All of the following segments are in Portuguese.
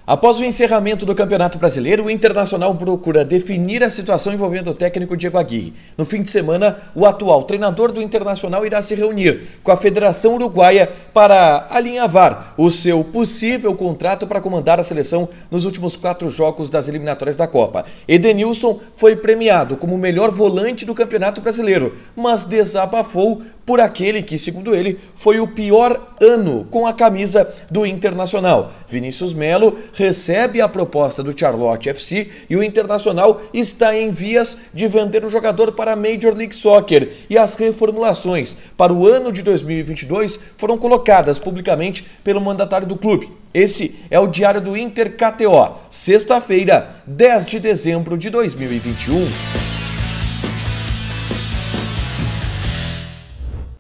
Após o encerramento do Campeonato Brasileiro, o Internacional procura definir a situação envolvendo o técnico Diego Aguirre. No fim de semana, o atual treinador do Internacional irá se reunir com a Federação Uruguaia para alinhavar o seu possível contrato para comandar a seleção nos últimos 4 jogos das eliminatórias da Copa. Edenilson foi premiado como o melhor volante do Campeonato Brasileiro, mas desabafou por aquele que, segundo ele, foi o pior ano com a camisa do Internacional. Vinícius Melo recebe a proposta do Charlotte FC e o Internacional está em vias de vender o jogador para a Major League Soccer, e as reformulações para o ano de 2022 foram colocadas publicamente pelo mandatário do clube. Esse é o Diário do Inter KTO, sexta-feira, 10 de dezembro de 2021.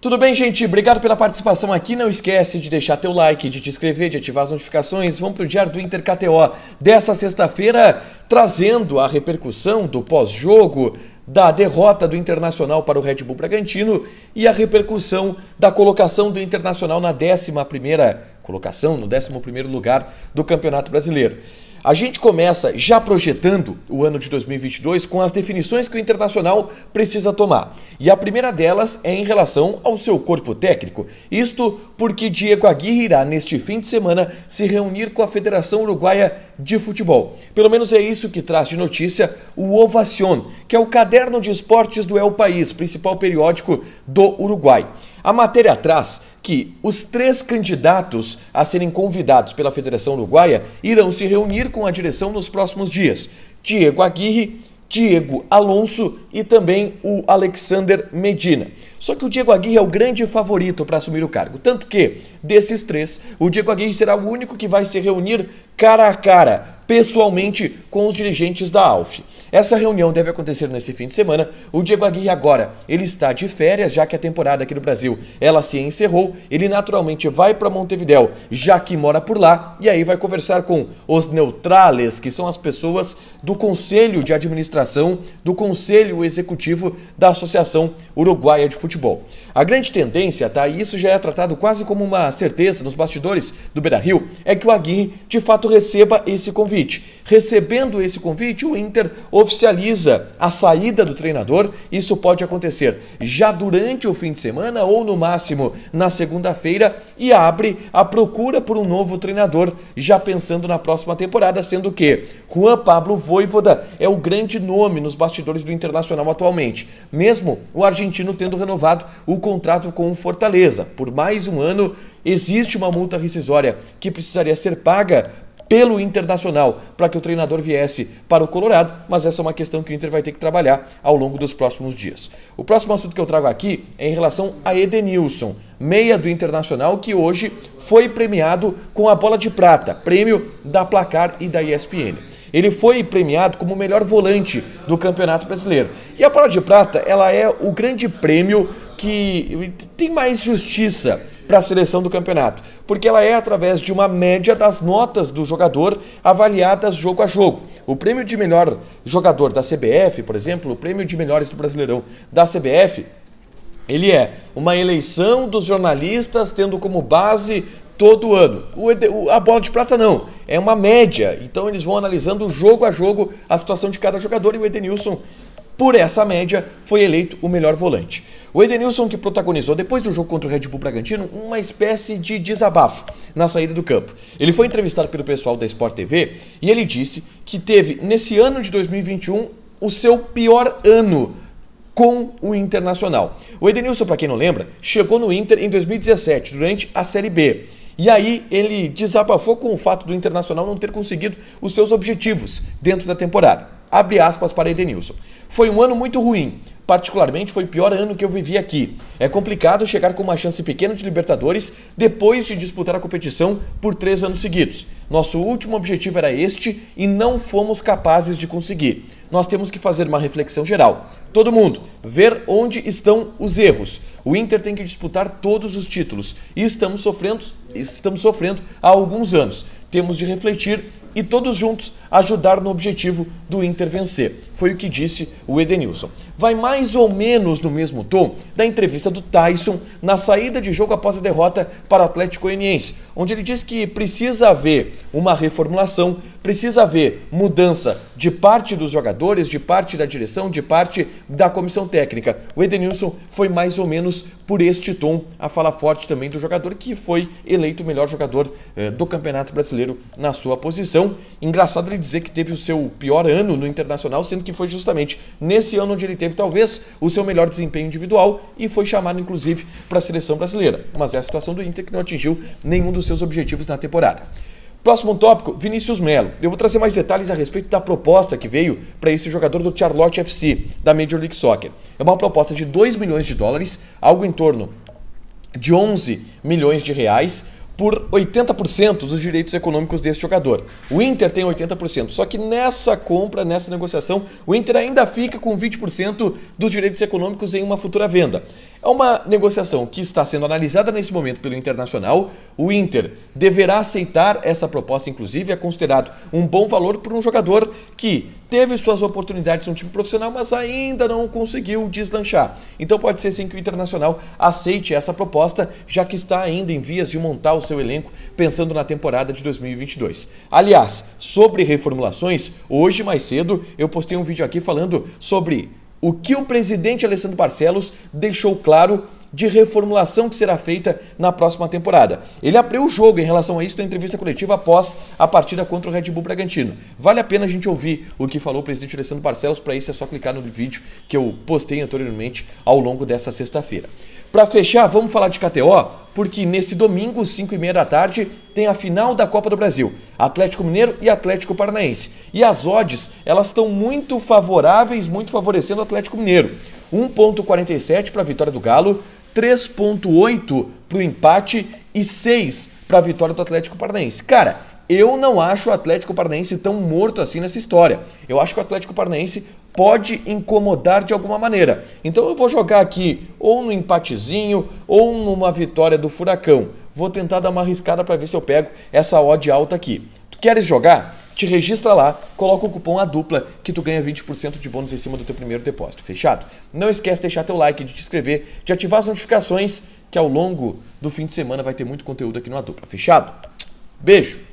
Tudo bem, gente? Obrigado pela participação aqui. Não esquece de deixar teu like, de te inscrever, de ativar as notificações. Vamos para o Diário do Inter KTO dessa sexta-feira, trazendo a repercussão do pós-jogo da derrota do Internacional para o Red Bull Bragantino e a repercussão da colocação do Internacional na 11ª colocação, no 11º lugar do Campeonato Brasileiro. A gente começa já projetando o ano de 2022 com as definições que o Internacional precisa tomar. E a primeira delas é em relação ao seu corpo técnico. Isto porque Diego Aguirre irá, neste fim de semana, se reunir com a Federação Uruguaia de Futebol. Pelo menos é isso que traz de notícia o Ovación, que é o caderno de esportes do El País, principal periódico do Uruguai. A matéria traz que os 3 candidatos a serem convidados pela Federação Uruguaia irão se reunir com a direção nos próximos dias. Diego Aguirre, Diego Alonso e também o Alexander Medina. Só que o Diego Aguirre é o grande favorito para assumir o cargo. Tanto que, desses 3, o Diego Aguirre será o único que vai se reunir cara a cara, pessoalmente, com os dirigentes da ALF. Essa reunião deve acontecer nesse fim de semana. O Diego Aguirre agora, ele está de férias, já que a temporada aqui no Brasil, ela se encerrou. Ele naturalmente vai para Montevidéu, já que mora por lá, e aí vai conversar com os neutrales, que são as pessoas do Conselho de Administração, do Conselho Executivo da Associação Uruguaia de Futebol. A grande tendência, tá, e isso já é tratado quase como uma certeza nos bastidores do Beira-Rio, é que o Aguirre, de fato, receba esse convite. Recebendo esse convite, o Inter oficializa a saída do treinador. Isso pode acontecer já durante o fim de semana ou, no máximo, na segunda-feira, e abre a procura por um novo treinador, já pensando na próxima temporada, sendo que Juan Pablo Vojvoda é o grande nome nos bastidores do Internacional atualmente, mesmo o argentino tendo renovado o contrato com o Fortaleza. Por mais um ano, existe uma multa rescisória que precisaria ser paga pelo Internacional para que o treinador viesse para o Colorado, mas essa é uma questão que o Inter vai ter que trabalhar ao longo dos próximos dias. O próximo assunto que eu trago aqui é em relação a Edenilson, meia do Internacional, que hoje foi premiado com a Bola de Prata, prêmio da Placar e da ESPN. Ele foi premiado como o melhor volante do Campeonato Brasileiro. E a Bola de Prata, ela é o grande prêmio que tem mais justiça para a seleção do campeonato, porque ela é através de uma média das notas do jogador avaliadas jogo a jogo. O prêmio de melhor jogador da CBF, por exemplo, o prêmio de melhores do Brasileirão da CBF, ele é uma eleição dos jornalistas tendo como base todo ano. A Bola de Prata não, é uma média, então eles vão analisando jogo a jogo a situação de cada jogador, e o Edenilson, por essa média, foi eleito o melhor volante. O Edenilson, que protagonizou, depois do jogo contra o Red Bull Bragantino, uma espécie de desabafo na saída do campo. Ele foi entrevistado pelo pessoal da Sport TV e ele disse que teve, nesse ano de 2021, o seu pior ano com o Internacional. O Edenilson, para quem não lembra, chegou no Inter em 2017, durante a Série B. E aí ele desabafou com o fato do Internacional não ter conseguido os seus objetivos dentro da temporada. Abre aspas para Edenilson. Foi um ano muito ruim. Particularmente foi o pior ano que eu vivi aqui. É complicado chegar com uma chance pequena de Libertadores depois de disputar a competição por 3 anos seguidos. Nosso último objetivo era este e não fomos capazes de conseguir. nós temos que fazer uma reflexão geral. Todo mundo, ver onde estão os erros. O Inter tem que disputar todos os títulos e estamos sofrendo há alguns anos. Temos de refletir e todos juntos ajudar no objetivo do Inter vencer. Foi o que disse o Edenilson. Vai mais ou menos no mesmo tom da entrevista do Tyson na saída de jogo após a derrota para o Atlético Goianiense, onde ele diz que precisa haver uma reformulação, precisa haver mudança de parte dos jogadores, de parte da direção, de parte da comissão técnica. O Edenilson foi mais ou menos por este tom, a fala forte também do jogador que foi eleito o melhor jogador do Campeonato Brasileiro na sua posição. Engraçado ele dizer que teve o seu pior ano no Internacional, sendo que foi justamente nesse ano onde ele teve talvez o seu melhor desempenho individual e foi chamado inclusive para a seleção brasileira. Mas é a situação do Inter que não atingiu nenhum dos seus objetivos na temporada. Próximo tópico, Vinícius Melo. Eu vou trazer mais detalhes a respeito da proposta que veio para esse jogador do Charlotte FC, da Major League Soccer. É uma proposta de 2 milhões de dólares, algo em torno de 11 milhões de reais, por 80% dos direitos econômicos desse jogador. O Inter tem 80%, só que nessa compra, nessa negociação, o Inter ainda fica com 20% dos direitos econômicos em uma futura venda. É uma negociação que está sendo analisada nesse momento pelo Internacional. O Inter deverá aceitar essa proposta, inclusive, é considerado um bom valor por um jogador que teve suas oportunidades no time profissional, mas ainda não conseguiu deslanchar. Então pode ser sim que o Internacional aceite essa proposta, já que está ainda em vias de montar o seu elenco, pensando na temporada de 2022. Aliás, sobre reformulações, hoje mais cedo eu postei um vídeo aqui falando sobre o que o presidente Alessandro Barcelos deixou claro de reformulação que será feita na próxima temporada. Ele abriu o jogo em relação a isso na entrevista coletiva após a partida contra o Red Bull Bragantino. Vale a pena a gente ouvir o que falou o presidente Alessandro Barcelos. Para isso é só clicar no vídeo que eu postei anteriormente ao longo dessa sexta-feira. Para fechar, vamos falar de KTO, porque nesse domingo, 5h30 da tarde, tem a final da Copa do Brasil, Atlético Mineiro e Atlético Paranaense. E as odds, elas estão muito favoráveis, muito favorecendo o Atlético Mineiro. 1,47 para a vitória do Galo, 3,8 para o empate e 6 para a vitória do Atlético Paranaense. Cara, eu não acho o Atlético Paranaense tão morto assim nessa história. Eu acho que o Atlético Paranaense pode incomodar de alguma maneira. Então eu vou jogar aqui ou no empatezinho ou numa vitória do Furacão. Vou tentar dar uma arriscada para ver se eu pego essa odd alta aqui. Tu queres jogar? Te registra lá, coloca o cupom ADUPLA que tu ganha 20% de bônus em cima do teu primeiro depósito. Fechado? Não esquece de deixar teu like, de te inscrever, de ativar as notificações, que ao longo do fim de semana vai ter muito conteúdo aqui no ADUPLA. Fechado? Beijo!